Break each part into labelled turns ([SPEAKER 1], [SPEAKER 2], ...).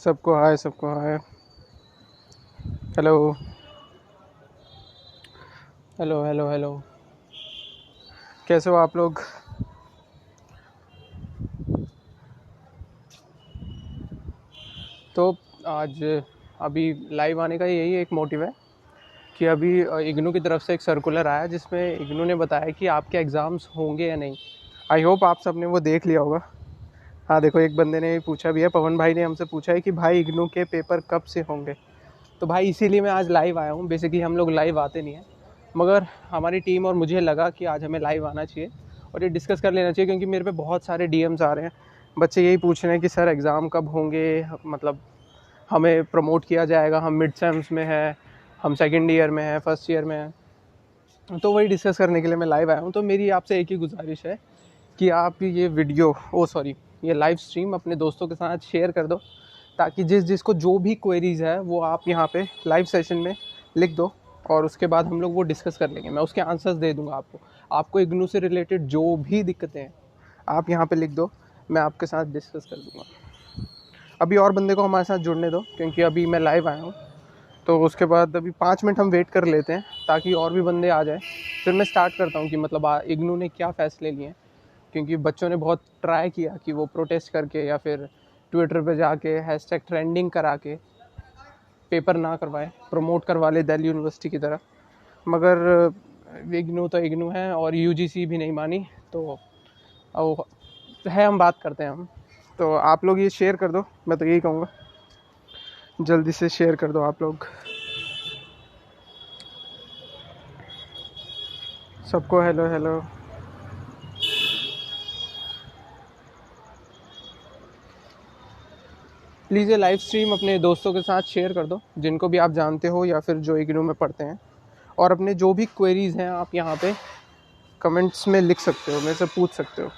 [SPEAKER 1] सबको हाय, सबको हाय। Hello hello hello hello, कैसे हो आप लोग? तो आज अभी लाइव आने का यही एक मोटिव है कि अभी इग्नू की तरफ से एक सर्कुलर आया जिसमें इग्नू ने बताया कि आपके एग्ज़ाम्स होंगे या नहीं। आई होप आप सबने वो देख लिया होगा। हाँ देखो, एक बंदे ने पूछा भी है, पवन भाई ने हमसे पूछा है कि भाई इग्नू के पेपर कब से होंगे। तो भाई इसीलिए मैं आज लाइव आया हूँ। बेसिकली हम लोग लाइव आते नहीं हैं, मगर हमारी टीम और मुझे लगा कि आज हमें लाइव आना चाहिए और ये डिस्कस कर लेना चाहिए, क्योंकि मेरे पे बहुत सारे डीएम्स आ रहे हैं। बच्चे यही पूछ रहे हैं कि सर एग्ज़ाम कब होंगे, मतलब हमें प्रमोट किया जाएगा, हम मिड सेम्स में हैं, हम सेकेंड ईयर में हैं, फर्स्ट ईयर में हैं। तो वही डिस्कस करने के लिए मैं लाइव आया हूँ। तो मेरी आपसे एक ही गुजारिश है कि आप ये वीडियो ये लाइव स्ट्रीम अपने दोस्तों के साथ शेयर कर दो, ताकि जिसको जो भी क्वेरीज़ है वो आप यहाँ पे लाइव सेशन में लिख दो और उसके बाद हम लोग वो डिस्कस कर लेंगे। मैं उसके आंसर्स दे दूँगा आपको इग्नू से रिलेटेड जो भी दिक्कतें हैं आप यहाँ पे लिख दो, मैं आपके साथ डिस्कस कर दूँगा। अभी और बंदे को हमारे साथ जुड़ने दो, क्योंकि अभी मैं लाइव आया हूँ। तो उसके बाद अभी 5 मिनट हम वेट कर लेते हैं ताकि और भी बंदे आ जाए, फिर मैं स्टार्ट करता हूँ कि मतलब इग्नू ने क्या फ़ैसले लिए हैं। क्योंकि बच्चों ने बहुत ट्राई किया कि वो प्रोटेस्ट करके या फिर ट्विटर पे जाके हैशटैग ट्रेंडिंग करा के पेपर ना करवाए, प्रमोट करवा ले दिल्ली यूनिवर्सिटी की तरह। मगर इग्नू तो इग्नू है और यूजीसी भी नहीं मानी। तो अब है, हम बात करते हैं हम। तो आप लोग ये शेयर कर दो, मैं तो यही कहूँगा, जल्दी से शेयर कर दो आप लोग। सबको हेलो हेलो। प्लीज़ ये लाइव स्ट्रीम अपने दोस्तों के साथ शेयर कर दो, जिनको भी आप जानते हो या फिर जो इग्नू में पढ़ते हैं। और अपने जो भी क्वेरीज़ हैं आप यहाँ पे कमेंट्स में लिख सकते हो, मेरे से पूछ सकते हो।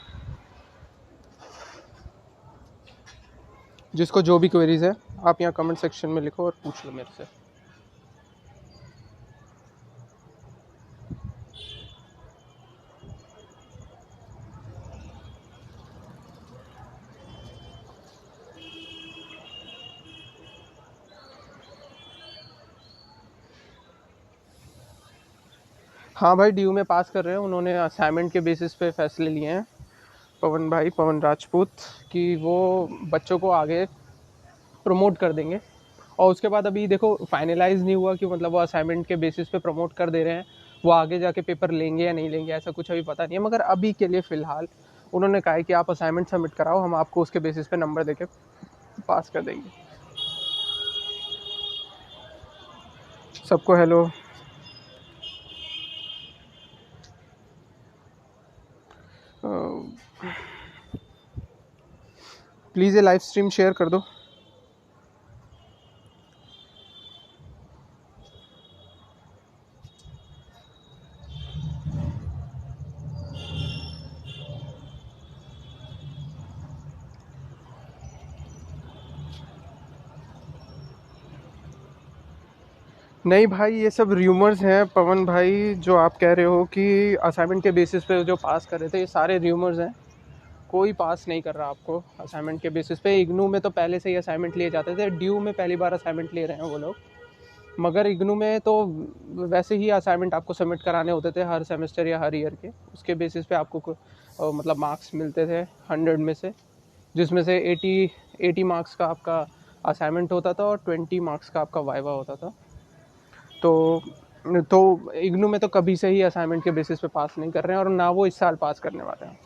[SPEAKER 1] जिसको जो भी क्वेरीज़ है आप यहाँ कमेंट सेक्शन में लिखो और पूछ लो मेरे से। हाँ भाई, ड्यू में पास कर रहे हैं। उन्होंने असाइनमेंट के बेसिस पे फैसले लिए हैं पवन भाई, पवन राजपूत, कि वो बच्चों को आगे प्रमोट कर देंगे। और उसके बाद अभी देखो फाइनलाइज नहीं हुआ कि मतलब वो असाइनमेंट के बेसिस पे प्रमोट कर दे रहे हैं, वो आगे जाके पेपर लेंगे या नहीं लेंगे ऐसा कुछ अभी पता नहीं है। मगर अभी के लिए फ़िलहाल उन्होंने कहा है कि आप असाइनमेंट सबमिट कराओ, हम आपको उसके बेसिस पे नंबर देके पास कर देंगे। सबको हेलो। प्लीज़ ये लाइव स्ट्रीम शेयर कर दो। नहीं भाई, ये सब र्यूमर्स हैं पवन भाई। जो आप कह रहे हो कि असाइनमेंट के बेसिस पे जो पास कर रहे थे, ये सारे र्यूमर्स हैं। कोई पास नहीं कर रहा आपको असाइनमेंट के बेसिस पे। इग्नू में तो पहले से ही असाइनमेंट लिए जाते थे, ड्यू में पहली बार असाइनमेंट ले रहे हैं वो लोग। मगर इग्नू में तो वैसे ही असाइनमेंट आपको सबमिट कराने होते थे हर सेमेस्टर या हर ईयर के। उसके बेसिस पे आपको मतलब मार्क्स मिलते थे 100 में से, जिसमें से 80 मार्क्स का आपका असाइनमेंट होता था और 20 मार्क्स का आपका वाइवा होता था। तो इग्नू में तो कभी से ही असाइनमेंट के बेसिस पे पास नहीं कर रहे हैं और ना वो इस साल पास करने वाले हैं।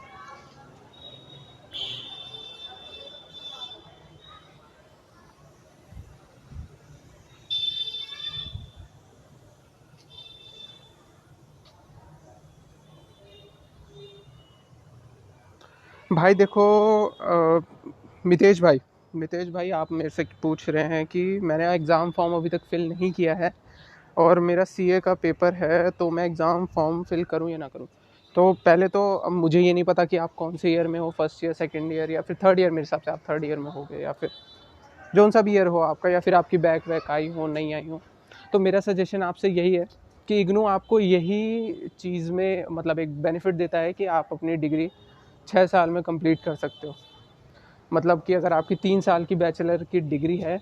[SPEAKER 1] भाई देखो, मितेश भाई आप मेरे से पूछ रहे हैं कि मैंने एग्ज़ाम फॉर्म अभी तक फ़िल नहीं किया है और मेरा सीए का पेपर है, तो मैं एग्ज़ाम फॉर्म फिल करूं या ना करूं। तो पहले तो अब मुझे ये नहीं पता कि आप कौन से ईयर में हो, फर्स्ट ईयर, सेकंड ईयर या फिर थर्ड ईयर। मेरे हिसाब से आप थर्ड ईयर में होगे, या फिर जोन सा भी ईयर हो आपका, या फिर आपकी बैक वैक आई हो नहीं आई हो। तो मेरा सजेशन आपसे यही है कि इग्नू आपको यही चीज़ में मतलब एक बेनिफिट देता है कि आप अपनी डिग्री 6 साल में कंप्लीट कर सकते हो। मतलब कि अगर आपकी 3 साल की बैचलर की डिग्री है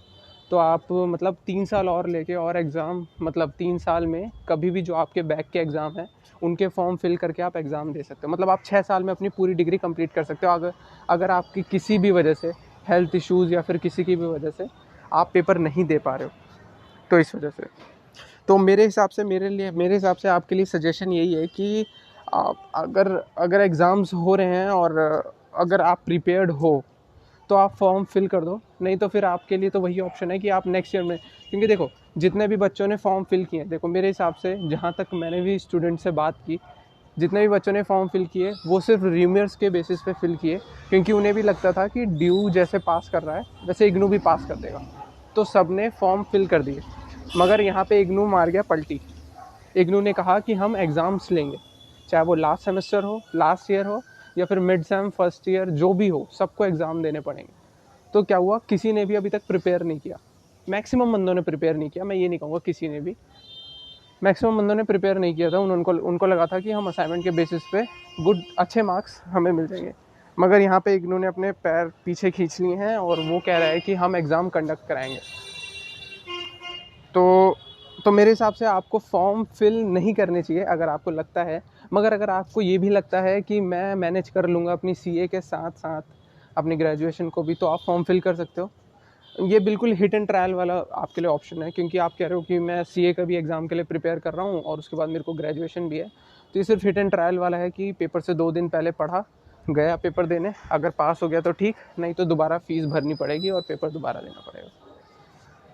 [SPEAKER 1] तो आप मतलब 3 साल और लेके और एग्ज़ाम, मतलब 3 साल में कभी भी जो आपके बैक के एग्ज़ाम हैं उनके फॉर्म फिल करके आप एग्ज़ाम दे सकते हो। मतलब आप 6 साल में अपनी पूरी डिग्री कंप्लीट कर सकते हो। अगर आपकी किसी भी वजह से हेल्थ इश्यूज़ या फिर किसी की भी वजह से आप पेपर नहीं दे पा रहे हो, तो इस वजह से तो मेरे हिसाब से आपके लिए सजेशन यही है कि आप अगर एग्ज़ाम्स हो रहे हैं और अगर आप प्रिपेयर्ड हो तो आप फॉर्म फिल कर दो। नहीं तो फिर आपके लिए तो वही ऑप्शन है कि आप नेक्स्ट ईयर में, क्योंकि देखो जितने भी बच्चों ने फॉर्म फिल किए हैं, देखो मेरे हिसाब से जहाँ तक मैंने भी स्टूडेंट से बात की, जितने भी बच्चों ने फॉर्म फिल किए वो सिर्फ र्यूमर्स के बेसिस पे फिल किए, क्योंकि उन्हें भी लगता था कि ड्यू जैसे पास कर रहा है वैसे इग्नू भी पास कर देगा, तो सब ने फॉर्म फिल कर दिए। मगर यहाँ पे इग्नू मार गया पलटी। इग्नू ने कहा कि हम एग्ज़ाम्स लेंगे, चाहे वो लास्ट सेमेस्टर हो, लास्ट ईयर हो, या फिर मिड सेम, फर्स्ट ईयर, जो भी हो, सबको एग्ज़ाम देने पड़ेंगे। तो क्या हुआ, किसी ने भी अभी तक प्रिपेयर नहीं किया। मैक्सिमम बंदों ने प्रिपेयर नहीं किया, मैं ये नहीं कहूँगा किसी ने भी, मैक्सिमम बंदों ने प्रिपेयर नहीं किया था। उनको लगा था कि हम असाइनमेंट के बेसिस पे अच्छे मार्क्स हमें मिल जाएंगे। मगर यहाँ पे इग्नू ने अपने पैर पीछे खींच लिए हैं और वो कह रहा है कि हम एग्ज़ाम कंडक्ट कराएंगे। तो मेरे हिसाब से आपको फॉर्म फिल नहीं करने चाहिए अगर आपको लगता है। मगर अगर आपको ये भी लगता है कि मैं मैनेज कर लूँगा अपनी सीए के साथ साथ अपनी ग्रेजुएशन को भी, तो आप फॉर्म फिल कर सकते हो। ये बिल्कुल हिट एंड ट्रायल वाला आपके लिए ऑप्शन है, क्योंकि आप कह रहे हो कि मैं सीए का भी एग्ज़ाम के लिए प्रिपेयर कर रहा हूँ और उसके बाद मेरे को ग्रेजुएशन भी है। तो ये सिर्फ हिट एंड ट्रायल वाला है कि पेपर से 2 दिन पहले पढ़ा, गया पेपर देने, अगर पास हो गया तो ठीक, नहीं तो दोबारा फ़ीस भरनी पड़ेगी और पेपर दोबारा देना पड़ेगा।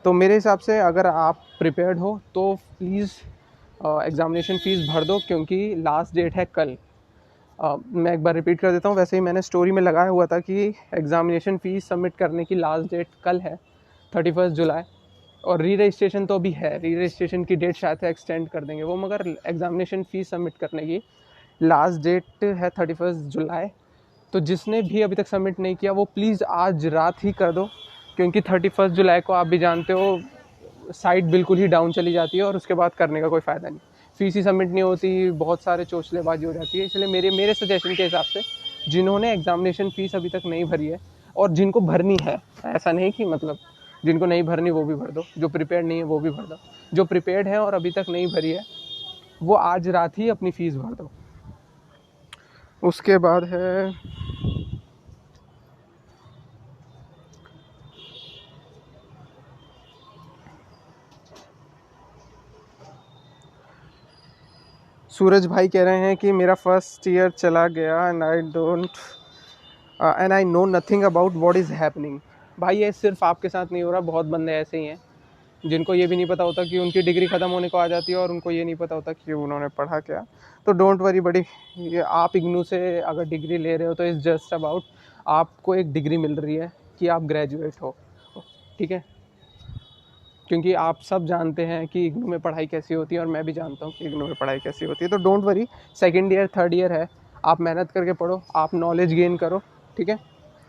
[SPEAKER 1] तो मेरे हिसाब से अगर आप प्रिपेयर्ड हो तो प्लीज़ एग्ज़ामिनेशन फ़ीस भर दो, क्योंकि लास्ट डेट है कल। मैं एक बार रिपीट कर देता हूँ, वैसे ही मैंने स्टोरी में लगाया हुआ था कि एग्ज़ामिनेशन फ़ीस सबमिट करने की लास्ट डेट कल है 31 जुलाई। और री रजिस्ट्रेशन तो अभी है, री रजिस्ट्रेशन की डेट शायद से एक्सटेंड कर देंगे वो, मगर एग्ज़ामिनेशन फ़ीस सबमिट करने की लास्ट डेट है 31 जुलाई। तो जिसने भी अभी तक सबमिट नहीं किया वो प्लीज़ आज रात ही कर दो, क्योंकि 31 जुलाई को आप भी जानते हो साइट बिल्कुल ही डाउन चली जाती है और उसके बाद करने का कोई फ़ायदा नहीं, फ़ीस ही सबमिट नहीं होती, बहुत सारे चोचलेबाजी हो जाती है। इसलिए मेरे सजेशन के हिसाब से जिन्होंने एग्ज़ामिनेशन फ़ीस अभी तक नहीं भरी है और जिनको भरनी है, ऐसा नहीं कि मतलब जिनको नहीं भरनी वो भी भर दो, जो प्रिपेयर्ड नहीं है वो भी भर दो, जो प्रिपेयर्ड है और अभी तक नहीं भरी है वो आज रात ही अपनी फ़ीस भर दो। उसके बाद है सूरज भाई कह रहे हैं कि मेरा फर्स्ट ईयर चला गया and I know nothing about what is happening. भाई ये सिर्फ आपके साथ नहीं हो रहा, बहुत बंदे ऐसे ही हैं जिनको ये भी नहीं पता होता कि उनकी डिग्री ख़त्म होने को आ जाती है और उनको ये नहीं पता होता कि उन्होंने पढ़ा क्या। तो डोंट वरी बड़ी, ये आप इग्नू से अगर डिग्री ले रहे हो तो इट्स जस्ट अबाउट आपको एक डिग्री मिल रही है कि आप ग्रेजुएट हो, ठीक है। क्योंकि आप सब जानते हैं कि इग्नू में पढ़ाई कैसी होती है और मैं भी जानता हूँ कि इग्नू में पढ़ाई कैसी होती है। तो don't worry, second year third year है, आप मेहनत करके पढ़ो, आप नॉलेज गेन करो, ठीक है।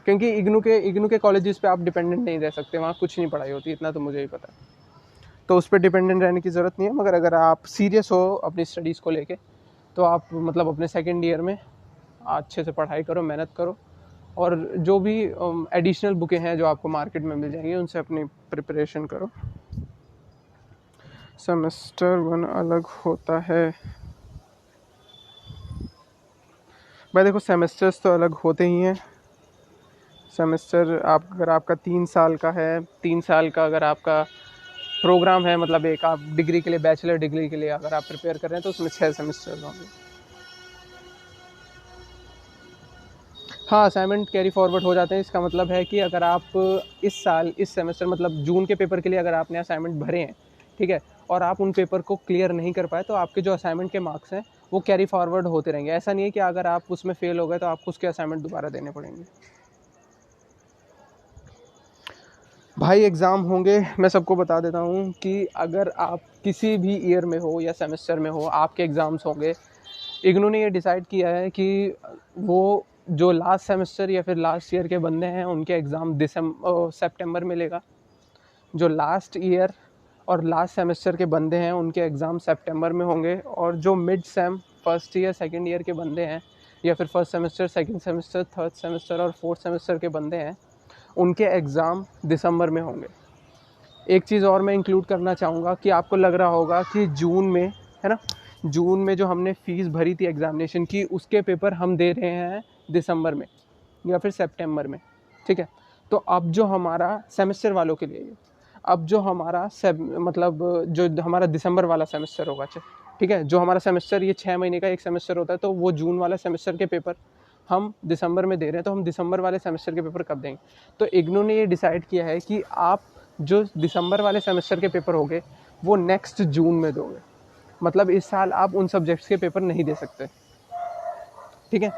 [SPEAKER 1] क्योंकि इग्नू के कॉलेजेस पे आप डिपेंडेंट नहीं रह सकते, वहाँ कुछ नहीं पढ़ाई होती, इतना तो मुझे ही पता है। तो उस पर डिपेंडेंट रहने की ज़रूरत नहीं है। मगर अगर आप सीरियस हो अपनी स्टडीज़ को लेके तो आप मतलब अपने सेकेंड ईयर में अच्छे से पढ़ाई करो, मेहनत करो, और जो भी एडिशनल बुकें हैं जो आपको मार्केट में मिल जाएंगी उनसे अपनी प्रिपरेशन करो। सेमेस्टर 1 अलग होता है भाई, देखो सेमेस्टर्स तो अलग होते ही हैं। सेमेस्टर अगर आपका 3 साल का है, 3 साल का अगर आपका प्रोग्राम है, मतलब एक आप डिग्री के लिए, बैचलर डिग्री के लिए अगर आप प्रिपेयर कर रहे हैं तो उसमें 6 सेमेस्टर होंगे। हाँ, असाइनमेंट कैरी फॉरवर्ड हो जाते हैं। इसका मतलब है कि अगर आप इस साल इस सेमेस्टर मतलब जून के पेपर के लिए अगर आपने असाइनमेंट भरे हैं, ठीक है, और आप उन पेपर को क्लियर नहीं कर पाए तो आपके जो असाइनमेंट के मार्क्स हैं वो कैरी फॉरवर्ड होते रहेंगे। ऐसा नहीं है कि अगर आप उसमें फेल हो गए तो आपको उसके असाइनमेंट दोबारा देने पड़ेंगे। भाई एग्ज़ाम होंगे, मैं सबको बता देता हूँ कि अगर आप किसी भी ईयर में हो या सेमेस्टर में हो, आपके एग्ज़ाम्स होंगे। इग्नू ने ये डिसाइड किया है कि वो जो लास्ट सेमेस्टर या फिर लास्ट ईयर के बंदे हैं उनके एग्ज़ाम सितंबर में लेगा। जो लास्ट ईयर और लास्ट सेमेस्टर के बंदे हैं उनके एग्ज़ाम सितंबर में होंगे। और जो mid sem, first year second year के बंदे हैं, या फिर first semester, second semester, third semester और फोर्थ सेमेस्टर के बंदे हैं, उनके एग्ज़ाम दिसंबर में होंगे। एक चीज़ और मैं इंक्लूड करना चाहूँगा कि आपको लग रहा होगा कि जून में, है ना, जून में जो हमने फ़ीस भरी थी एग्ज़ामिनेशन की, उसके पेपर हम दे रहे हैं दिसंबर में या फिर सितंबर में, ठीक है। तो अब जो हमारा सेमेस्टर वालों के लिए, अब जो हमारा मतलब जो हमारा दिसंबर वाला सेमेस्टर होगा, ठीक है, जो हमारा सेमेस्टर ये 6 महीने का एक सेमेस्टर होता है, तो वो जून वाला सेमेस्टर के पेपर हम दिसंबर में दे रहे हैं, तो हम दिसंबर वाले सेमेस्टर के पेपर कब देंगे? तो इग्नू ने ये डिसाइड किया है कि आप जो दिसंबर वाले सेमेस्टर के पेपर होंगे वो नेक्स्ट जून में दोगे। मतलब इस साल आप उन सब्जेक्ट्स के पेपर नहीं दे सकते, ठीक है।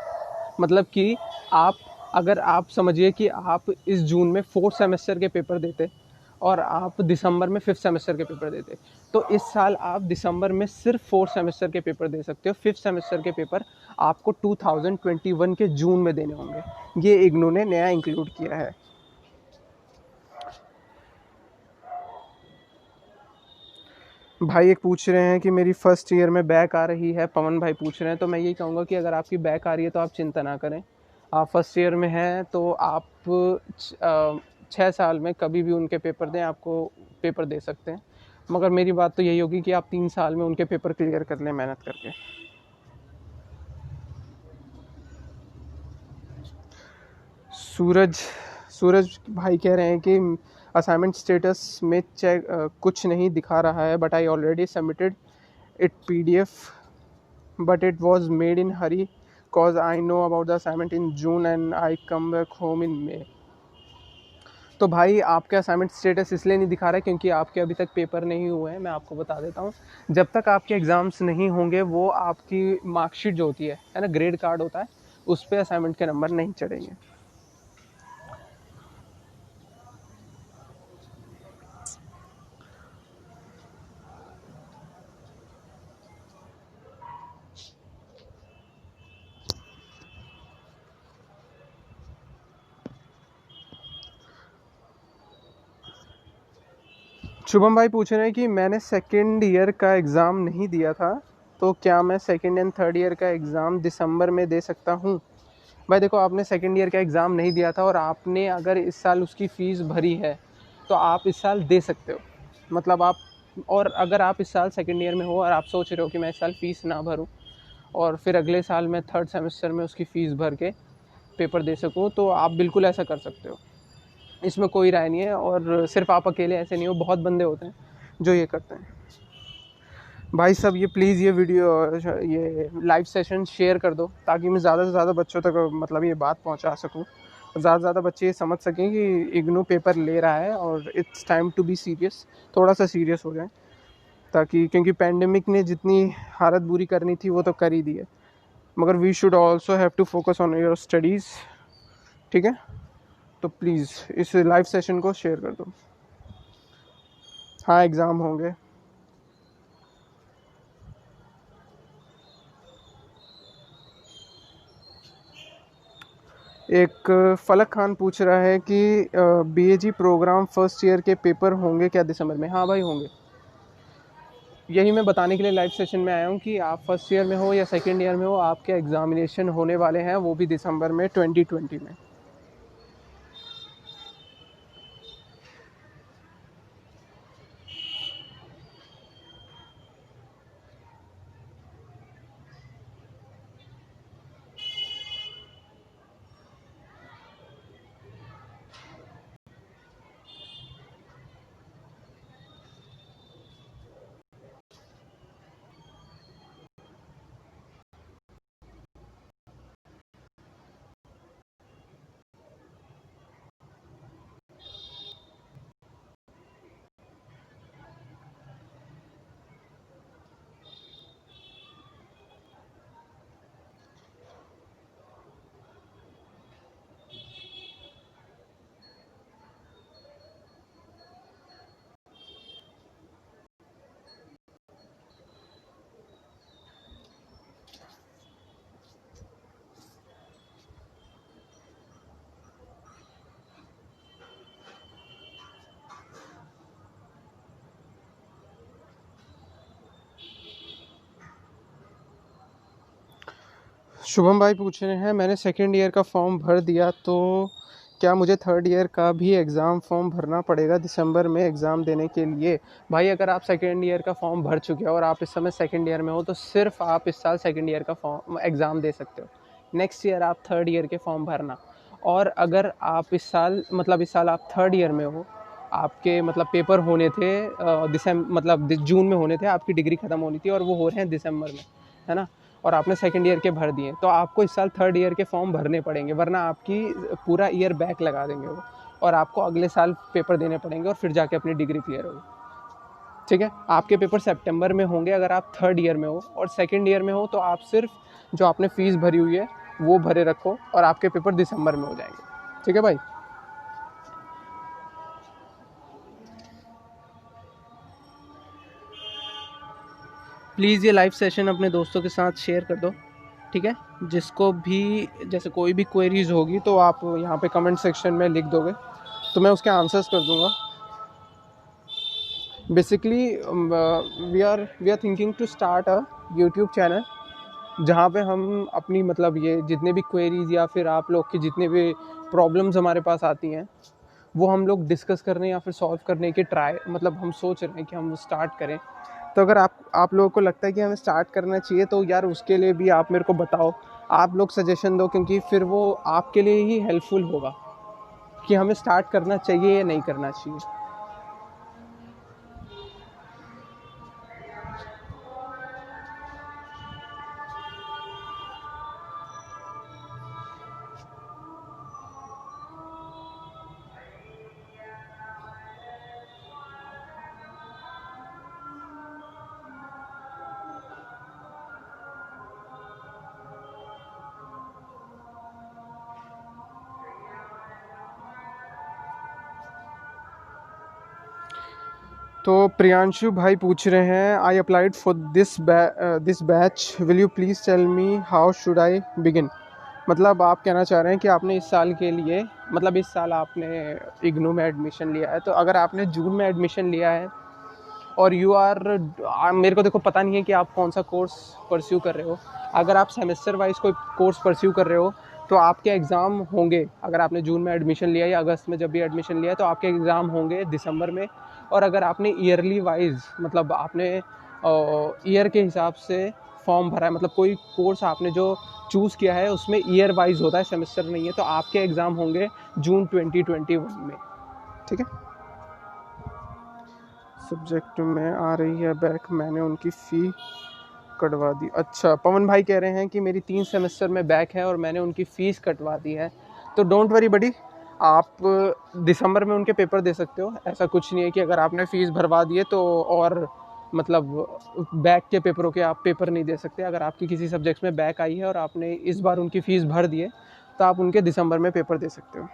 [SPEAKER 1] मतलब कि आप, अगर आप समझिए कि आप इस जून में 4th सेमेस्टर के पेपर देते और आप दिसंबर में 5th सेमेस्टर के पेपर देते, तो इस साल आप दिसंबर में सिर्फ 4th सेमेस्टर के पेपर दे सकते हो। 5th सेमेस्टर के पेपर आपको 2021 के जून में देने होंगे। ये इग्नू ने नया इंक्लूड किया है। भाई एक पूछ रहे हैं कि मेरी फर्स्ट ईयर में बैक आ रही है, पवन भाई पूछ रहे हैं। तो मैं यही कहूँगा कि अगर आपकी बैक आ रही है तो आप चिंता ना करें। आप फर्स्ट ईयर में हैं तो आप 6 साल में कभी भी उनके पेपर दें, आपको पेपर दे सकते हैं। मगर मेरी बात तो यही होगी कि आप 3 साल में उनके पेपर क्लियर कर लें मेहनत करके। सूरज सूरज भाई कह रहे हैं कि असाइनमेंट स्टेटस में चेक कुछ नहीं दिखा रहा है, but I already submitted it PDF, but it was made in hurry cause I know about the assignment in June and I come back home in May। तो भाई आपके असाइनमेंट स्टेटस इसलिए नहीं दिखा रहा है क्योंकि आपके अभी तक पेपर नहीं हुए हैं। मैं आपको बता देता हूँ, जब तक आपके एग्ज़ाम्स नहीं होंगे वो आपकी मार्कशीट जो होती है ना, ग्रेड कार्ड होता है, उस पर असाइनमेंट के नंबर नहीं चढ़ेंगे। शुभम भाई पूछ रहे हैं कि मैंने सेकेंड ईयर का एग्ज़ाम नहीं दिया था, तो क्या मैं सेकेंड एंड थर्ड ईयर का एग्ज़ाम दिसंबर में दे सकता हूँ? भाई देखो, आपने सेकेंड ईयर का एग्ज़ाम नहीं दिया था और आपने अगर इस साल उसकी फ़ीस भरी है तो आप इस साल दे सकते हो। मतलब आप, और अगर आप इस साल सेकेंड ईयर में हो और आप सोच रहे हो कि मैं इस साल फ़ीस ना भरूं और फिर अगले साल मैं थर्ड सेमेस्टर में उसकी फ़ीस भर के पेपर दे सकूं, तो आप बिल्कुल ऐसा कर सकते हो। इसमें कोई राय नहीं है, और सिर्फ आप अकेले ऐसे नहीं हो, बहुत बंदे होते हैं जो ये करते हैं। भाई सब ये प्लीज़ ये वीडियो, ये लाइव सेशन शेयर कर दो ताकि मैं ज़्यादा से ज़्यादा बच्चों तक मतलब ये बात पहुंचा सकूं, ज़्यादा से ज़्यादा बच्चे ये समझ सकें कि इग्नू पेपर ले रहा है और it's time to be serious, थोड़ा सा सीरियस हो जाए, ताकि क्योंकि पैंडेमिक ने जितनी हालत बुरी करनी थी वो तो कर ही दी है, मगर we should also have to focus on your studies, ठीक है। तो प्लीज़ इस लाइव सेशन को शेयर कर दो। हाँ, एग्ज़ाम होंगे। एक फलक खान पूछ रहा है कि BAG प्रोग्राम फर्स्ट ईयर के पेपर होंगे क्या दिसंबर में? हाँ भाई होंगे। यही मैं बताने के लिए लाइव सेशन में आया हूँ कि आप फर्स्ट ईयर में हो या सेकेंड ईयर में हो, आपके एग्ज़ामिनेशन होने वाले हैं, वो भी दिसंबर में 2020 में। शुभम भाई पूछ रहे हैं मैंने सेकेंड ईयर का फॉर्म भर दिया तो क्या मुझे थर्ड ईयर का भी एग्ज़ाम फॉर्म भरना पड़ेगा दिसंबर में एग्ज़ाम देने के लिए? भाई अगर आप सेकेंड ईयर का फॉर्म भर चुके हो और आप इस समय सेकेंड ईयर में हो तो सिर्फ आप इस साल सेकेंड ईयर का फॉर्म एग्ज़ाम दे सकते हो। नेक्स्ट ईयर आप थर्ड ईयर के फॉर्म भरना। और अगर आप इस साल आप थर्ड ईयर में हो, आपके मतलब पेपर होने थे जून में होने थे, आपकी डिग्री ख़त्म होनी थी और वो हो रहे हैं दिसंबर में, है ना? और आपने सेकंड ईयर के भर दिए तो आपको इस साल थर्ड ईयर के फॉर्म भरने पड़ेंगे, वरना आपकी पूरा ईयर बैक लगा देंगे वो, और आपको अगले साल पेपर देने पड़ेंगे और फिर जाके अपनी डिग्री क्लियर होगी। ठीक है, आपके पेपर सितंबर में होंगे अगर आप थर्ड ईयर में हो, और सेकंड ईयर में हो तो आप सिर्फ जो आपने फ़ीस भरी हुई है वो भरे रखो और आपके पेपर दिसंबर में हो जाएंगे। ठीक है भाई। प्लीज़ ये लाइव सेशन अपने दोस्तों के साथ शेयर कर दो, ठीक है? जिसको भी जैसे कोई भी क्वेरीज होगी तो आप यहाँ पे कमेंट सेक्शन में लिख दोगे तो मैं उसके आंसर्स कर दूँगा। Basically we are thinking to start a YouTube channel जहाँ पे हम अपनी मतलब ये जितने भी क्वेरीज या फिर आप लोग की जितने भी प्रॉब्लम्स हमारे पास आती हैं वो हम लोग डिस्कस करने या फिर सॉल्व करने के हम सोच रहे हैं कि हम स्टार्ट करें। तो अगर आप लोगों को लगता है कि हमें स्टार्ट करना चाहिए तो यार उसके लिए भी आप मेरे को बताओ, आप लोग सजेशन दो, क्योंकि फिर वो आपके लिए ही हेल्पफुल होगा कि हमें स्टार्ट करना चाहिए या नहीं करना चाहिए। तो प्रियांशु भाई पूछ रहे हैं, I applied for this batch, will you please tell me how should I begin. मतलब आप कहना चाह रहे हैं कि आपने इस साल के लिए इस साल आपने इग्नू में एडमिशन लिया है, तो अगर आपने जून में एडमिशन लिया है और मेरे को देखो पता नहीं है कि आप कौन सा कोर्स परस्यू कर रहे हो। अगर आप सेमेस्टर वाइज कोई कोर्स परस्यू कर रहे हो तो आपके एग्ज़ाम होंगे, अगर आपने जून में एडमिशन लिया या अगस्त में जब भी एडमिशन लिया तो आपके एग्ज़ाम होंगे दिसंबर में। और अगर आपने ईयरली वाइज आपने ईयर के हिसाब से फॉर्म भरा है, मतलब कोई कोर्स आपने जो चूज़ किया है उसमें ईयर वाइज होता है, सेमेस्टर नहीं है, तो आपके एग्ज़ाम होंगे जून 2021 में। ठीक है। सब्जेक्ट में आ रही है बैक, मैंने उनकी फ़ी कटवा दी। अच्छा, पवन भाई कह रहे हैं कि मेरी 3 सेमेस्टर में बैक है और मैंने उनकी फ़ीस कटवा दी है। तो डोंट वरी बडी, आप दिसंबर में उनके पेपर दे सकते हो। ऐसा कुछ नहीं है कि अगर आपने फ़ीस भरवा दी है तो और बैक के पेपरों के आप पेपर नहीं दे सकते। अगर आपकी किसी सब्जेक्ट्स में बैक आई है और आपने इस बार उनकी फ़ीस भर दी है तो आप उनके दिसंबर में पेपर दे सकते हो।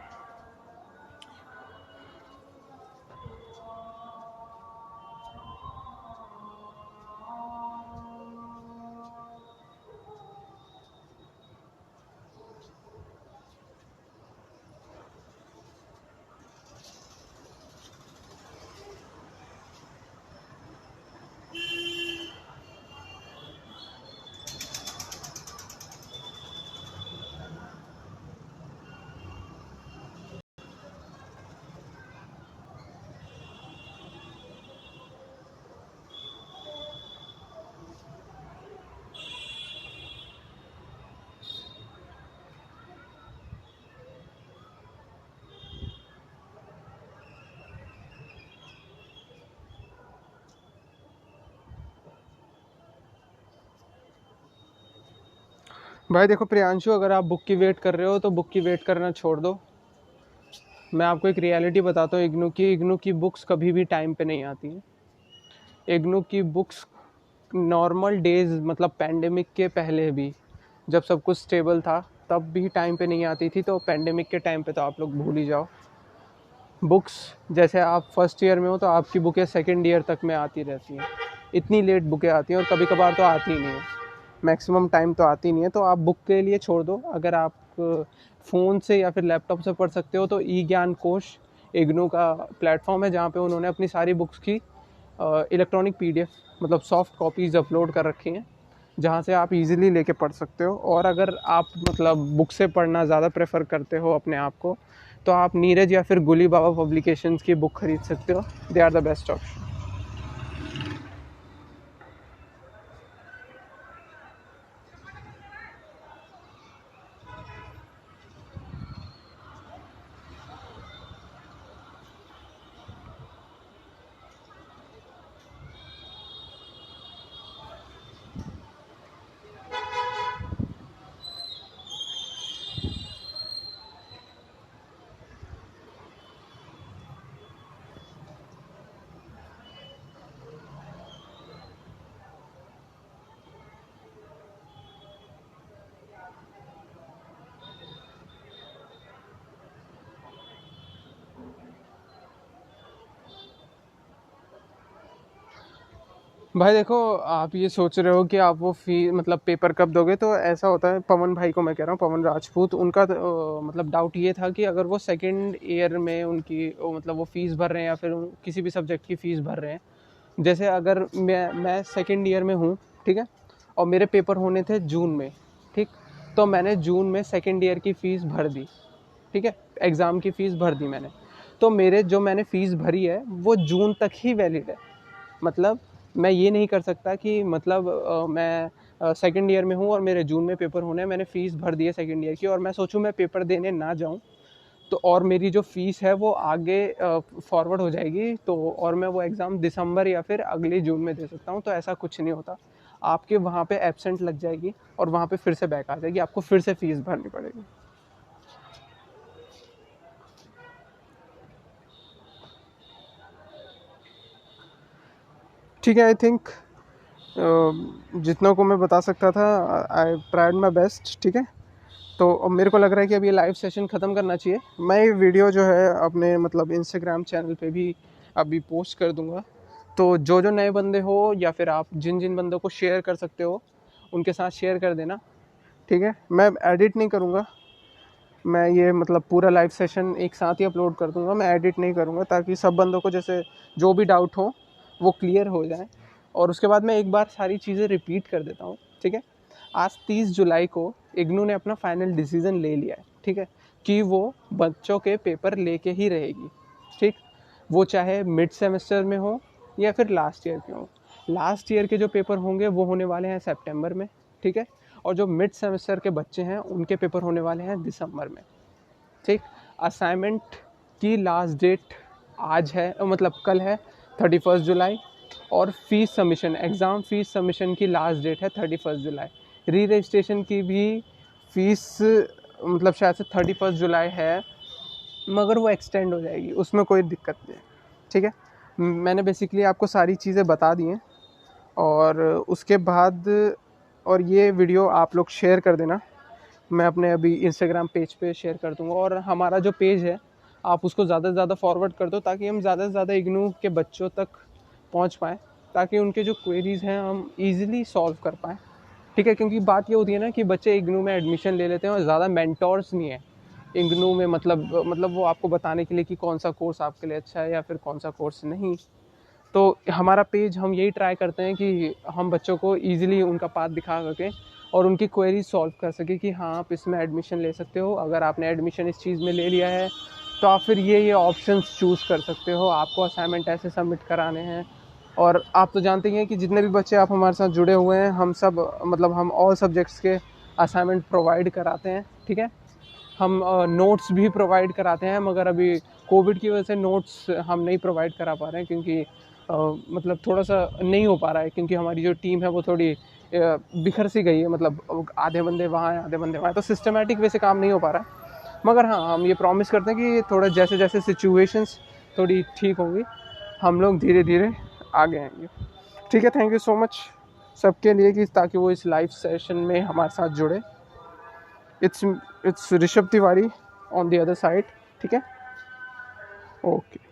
[SPEAKER 1] भाई देखो प्रियांशु, अगर आप बुक की वेट कर रहे हो तो बुक की वेट करना छोड़ दो। मैं आपको एक रियलिटी बताता हूँ इग्नू की बुक्स कभी भी टाइम पे नहीं आती हैं। इग्नू की बुक्स नॉर्मल डेज पैंडेमिक के पहले भी जब सब कुछ स्टेबल था तब भी टाइम पे नहीं आती थी, तो पैंडेमिक के टाइम पे तो आप लोग भूल ही जाओ। बुक्स जैसे आप फर्स्ट ईयर में हो तो आपकी बुकें सेकंड ईयर तक में आती रहती हैं। इतनी लेट बुकें आती हैं और कभी कभार तो आती ही नहीं है, मैक्सिमम टाइम तो आती नहीं है। तो आप बुक के लिए छोड़ दो। अगर आप फ़ोन से या फिर लैपटॉप से पढ़ सकते हो तो ई ज्ञान कोश इग्नू का प्लेटफॉर्म है जहाँ पे उन्होंने अपनी सारी बुक्स की electronic PDF soft copies upload कर रखी हैं। जहाँ से आप इजीली लेके पढ़ सकते हो। और अगर आप मतलब बुक से पढ़ना ज़्यादा प्रेफर करते हो अपने आप को, तो आप नीरज या फिर गुली बाबा पब्लिकेशंस की बुक खरीद सकते हो। They are the best option. भाई देखो, आप ये सोच रहे हो कि आप वो फी मतलब पेपर कब दोगे, तो ऐसा होता है। पवन भाई को मैं कह रहा हूँ, पवन राजपूत, उनका मतलब डाउट ये था कि अगर वो सेकंड ईयर में उनकी मतलब वो फीस भर रहे हैं या फिर किसी भी सब्जेक्ट की फ़ीस भर रहे हैं। जैसे अगर मैं सेकंड ईयर में हूँ, ठीक है, और मेरे पेपर होने थे जून में, ठीक, तो मैंने जून में सेकंड ईयर की फ़ीस भर दी, ठीक है, एग्ज़ाम की फ़ीस भर दी मैंने। तो मेरे जो मैंने फ़ीस भरी है वो जून तक ही वैलिड है। मतलब मैं ये नहीं कर सकता कि मतलब मैं सेकंड ईयर में हूँ और मेरे जून में पेपर होने हैं, मैंने फ़ीस भर दी है सेकंड ईयर की, और मैं सोचूं मैं पेपर देने ना जाऊं, तो और मेरी जो फ़ीस है वो आगे फॉरवर्ड हो जाएगी, तो और मैं वो एग्ज़ाम दिसंबर या फिर अगले जून में दे सकता हूँ। तो ऐसा कुछ नहीं होता। आपके वहाँ पे एब्सेंट लग जाएगी और वहाँ पे फिर से बैक आ जाएगी, आपको फिर से फ़ीस भरनी पड़ेगी। ठीक है, आई थिंक जितना को मैं बता सकता था, आई ट्राइड माई बेस्ट, ठीक है। तो अब मेरे को लग रहा है कि अब ये लाइव सेशन ख़त्म करना चाहिए। मैं ये वीडियो जो है अपने मतलब इंस्टाग्राम चैनल पे भी अभी पोस्ट कर दूंगा। तो जो जो नए बंदे हो या फिर आप जिन जिन बंदों को शेयर कर सकते हो उनके साथ शेयर कर देना, ठीक है। मैं एडिट नहीं करूँगा, मैं ये मतलब पूरा लाइव सेशन एक साथ ही अपलोड कर दूंगा, मैं एडिट नहीं करूँगा, ताकि सब बंदों को जैसे जो भी डाउट हो वो क्लियर हो जाए। और उसके बाद मैं एक बार सारी चीज़ें रिपीट कर देता हूँ, ठीक है। आज 30 जुलाई को इग्नू ने अपना फाइनल डिसीज़न ले लिया है, ठीक है, कि वो बच्चों के पेपर लेके ही रहेगी, ठीक। वो चाहे मिड सेमेस्टर में हो या फिर लास्ट ईयर के हो। लास्ट ईयर के जो पेपर होंगे वो होने वाले हैं सितंबर में, ठीक है। और जो मिड सेमेस्टर के बच्चे हैं उनके पेपर होने वाले हैं दिसंबर में, ठीक। असाइनमेंट की लास्ट डेट आज है, मतलब कल है, 31 जुलाई। और fees submission, exam fees submission की लास्ट डेट है 31 जुलाई। री रजिस्ट्रेशन की भी फ़ीस मतलब शायद से 31 जुलाई है, मगर वो एक्सटेंड हो जाएगी, उसमें कोई दिक्कत नहीं है, ठीक है। मैंने बेसिकली आपको सारी चीज़ें बता दी हैं। और उसके बाद और ये वीडियो आप लोग शेयर कर देना, मैं अपने अभी इंस्टाग्राम पेज पे शेयर कर दूंगा। और हमारा जो पेज है आप उसको ज़्यादा से ज़्यादा फॉरवर्ड कर दो, ताकि हम ज़्यादा से ज़्यादा इग्नू के बच्चों तक पहुंच पाएँ, ताकि उनके जो क्वेरीज़ हैं हम इजीली सॉल्व कर पाएँ, ठीक है। क्योंकि बात ये होती है ना कि बच्चे इग्नू में एडमिशन ले लेते हैं और ज़्यादा मेंटोर्स नहीं है इग्नू में, मतलब वो आपको बताने के लिए कि कौन सा कोर्स आपके लिए अच्छा है या फिर कौन सा कोर्स नहीं। तो हमारा पेज, हम यही ट्राई करते हैं कि हम बच्चों को ईज़िली उनका पाथ दिखा सकें और उनकी क्वेरी सॉल्व कर सकें कि हाँ आप इसमें एडमिशन ले सकते हो, अगर आपने एडमिशन इस चीज़ में ले लिया है तो आप फिर ये ऑप्शंस चूज़ कर सकते हो, आपको असाइनमेंट ऐसे सबमिट कराने हैं। और आप तो जानते ही हैं कि जितने भी बच्चे आप हमारे साथ जुड़े हुए हैं, हम सब मतलब हम ऑल सब्जेक्ट्स के असाइनमेंट प्रोवाइड कराते हैं, ठीक है। हम नोट्स भी प्रोवाइड कराते हैं, मगर अभी कोविड की वजह से नोट्स हम नहीं प्रोवाइड करा पा रहे हैं, क्योंकि मतलब थोड़ा सा नहीं हो पा रहा है, क्योंकि हमारी जो टीम है वो थोड़ी बिखर सी गई है, मतलब आधे बंदे वहाँ हैं आधे बंदे वहाँ हैं, तो सिस्टमेटिक वे से काम नहीं हो पा रहा है। मगर हाँ, हम ये प्रॉमिस करते हैं कि थोड़ा जैसे जैसे सिचुएशंस थोड़ी ठीक होंगी हम लोग धीरे धीरे आगे आएंगे, ठीक है। थैंक यू सो मच सबके लिए कि ताकि वो इस लाइव सेशन में हमारे साथ जुड़े। It's Rishabh Tiwari on the other side, ठीक है। ओके।